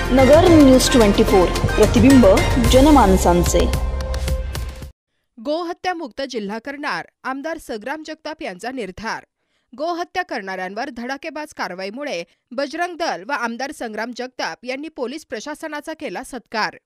नगर news 24 प्रतिबिंब जनमानसांचे। गोहत्या मुक्त जिल्हा करणार आमदार संग्राम जगताप यांचा निर्धार। गोहत्या करणाऱ्यांवर धडाकेबाज कारवाईमुळे बजरंग दल व आमदार संग्राम जगताप यांनी पोलीस प्रशासनाचा केला सत्कार।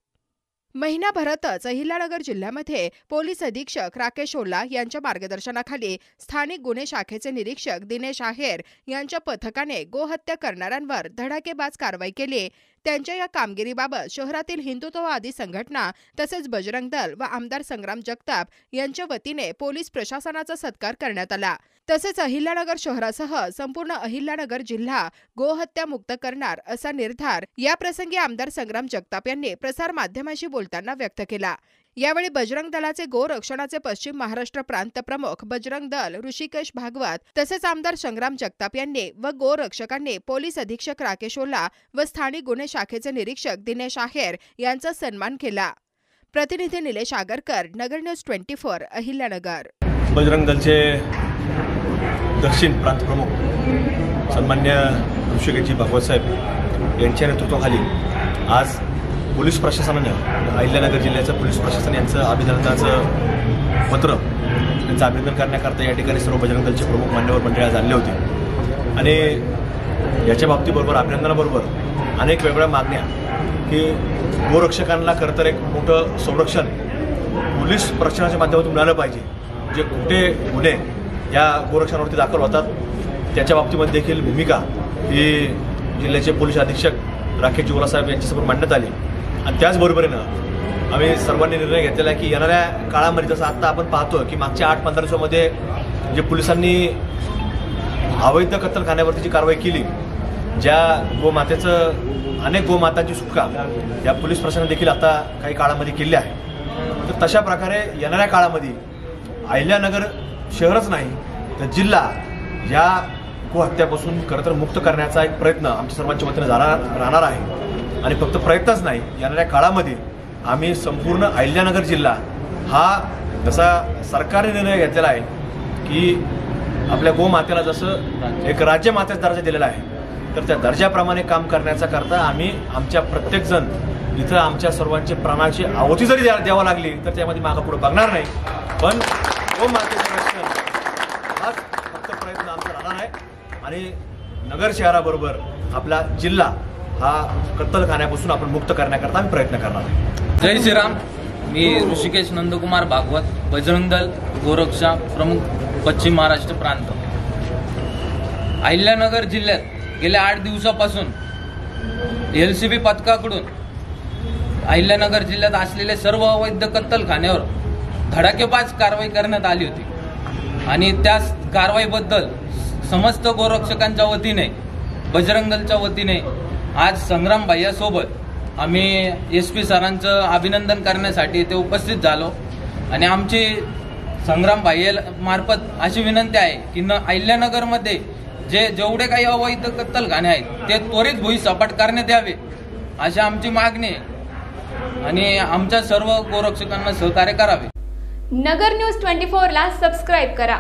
महिनाभरातच अहिल्यानगर जिल्ह्यामध्ये पोलीस अधीक्षक राकेश ओल्ला यांच्या मार्गदर्शनाखाली स्थानिक गुन्हे शाखेचे निरीक्षक दिनेश आहेर यांच्या पथकाने गोहत्या करणाऱ्यांवर धडाकेबाज कारवाई केली। त्यांच्या या कामगिरीबाबत शहरातील हिंदुत्ववादी संघटना तसेच बजरंग दल व आमदार संग्राम जगताप यांच्या वतीने पोलीस प्रशासनाचा सत्कार करण्यात आला। तसेच अहिल्यानगर शहरासह संपूर्ण अहिल्यानगर जिल्हा गोहत्या मुक्त करणार असा निर्धार या प्रसंगी आमदार संग्राम जगताप यांनी प्रसार माध्यमांशी बोलताना व्यक्त केला। यावेळी बजरंग दलाचे गोरक्षणाचे पश्चिम महाराष्ट्र प्रांत प्रमुख बजरंग दल ऋषिकेश भागवत तसेच आमदार संग्राम जगताप यांनी व गोरक्षकांनी पोलीस अधीक्षक राकेश ओल्ला व स्थानिक गुन्हे शाखेचे निरीक्षक दिनेश आहेर यांचा सन्मान केला। प्रतिनिधी निलेश आगरकर, नगर न्यूज 24 अहिल्यानगर। बजरंग दलचे दक्षिण प्रांत प्रमुख सन्मान्य ऋषिकेश भागवत साहेब यांच्या नेतृत्वाखाली आज पोलीस प्रशासनानं अहिल्यानगर जिल्ह्याचं पोलीस प्रशासन यांचं अभिनंदनाचं पत्र त्यांचं अभिनंदन करण्याकरता या ठिकाणी सर्व बजरंग दलचे प्रमुख मान्यवर मंडळी आज आले होते आणि याच्या बाबतीबरोबर अभिनंदनाबरोबर अनेक वेगळ्या मागण्या की गोरक्षकांना खरं तर एक मोठं संरक्षण पोलीस प्रशासनाच्या माध्यमातून मिळालं पाहिजे। जे कुठे गुन्हे या गोरक्षणावरती दाखल होतात त्याच्या बाबतीमध्ये देखील भूमिका ही जिल्ह्याचे पोलीस अधीक्षक राकेश ओल्ला साहेब यांच्यासमोर मांडण्यात आली आणि त्याचबरोबरीनं आम्ही सर्वांनी निर्णय घेतलेला आहे की येणाऱ्या काळामध्ये जसं आत्ता आपण पाहतो की मागच्या 8-15 दिवसामध्ये जे पोलिसांनी अवैध कत्तलखान्यावरती जी कारवाई केली, ज्या गोमातेचं अनेक गोमातांची सुटका या पोलीस प्रशासनाने देखील आता काही काळामध्ये केली आहे। तर तशा प्रकारे येणाऱ्या काळामध्ये अहिल्यानगर शहरच नाही तर जिल्हा या गोहत्यापासून खरं तर मुक्त करण्याचा एक प्रयत्न आमच्या सर्वांच्या वतीने राहणार आहे आणि फक्त प्रयत्नच नाही, येणाऱ्या काळामध्ये आम्ही संपूर्ण अहिल्यानगर जिल्हा हा जसा सरकारने निर्णय घेतलेला आहे की आपल्या गोमातेला जसं एक राज्यमातेचा दर्जा दिलेला आहे तर त्या दर्जाप्रमाणे काम करण्याचा करता आम्ही आमच्या प्रत्येकजण इथं आमच्या सर्वांचे प्राणाची आहुती जरी द्यावा लागली तर त्यामध्ये मागं पुढे बघणार नाही, पण गोमातेचं रक्षण हाच फक्त प्रयत्न आमचा राहणार आहे आणि नगर शहराबरोबर आपला जिल्हा हा कत्तलखान्यापासून आपण मुक्त करण्याकरता आम्ही प्रयत्न करणार आहे। जय श्रीराम। मी ऋषिकेश नंदकुमार भागवत, बजरंग दल गोरक्षा प्रमुख पश्चिम महाराष्ट्र प्रांत। अहिल्यानगर जिल्ह्यात गेल्या 8 दिवसापासून LCB पथकाकडून अहिल्यानगर जिल्ह्यात असलेले सर्व अवैध कत्तलखान्यावर धडाकेबाज कारवाई करण्यात आली होती आणि त्या कारवाईबद्दल समस्त गोरक्षकांच्या वतीने बजरंग दलच्या वतीने आज संग्राम भैयासोबत आम्ही SP सरांचं अभिनंदन करण्यासाठी इथे उपस्थित झालो आणि आमची संग्राम भैया मार्फत अशी विनंती आहे की अहिल्यानगरमध्ये जेवढे काही अवैध कत्तलखाने आहेत ते त्वरित भुईसपाट करण्यात यावे अशी आमची मागणी आहे आणि आमच्या सर्व गोरक्षकांना सहकार्य करावे। नगर न्यूज 24 ला सबस्क्राइब करा।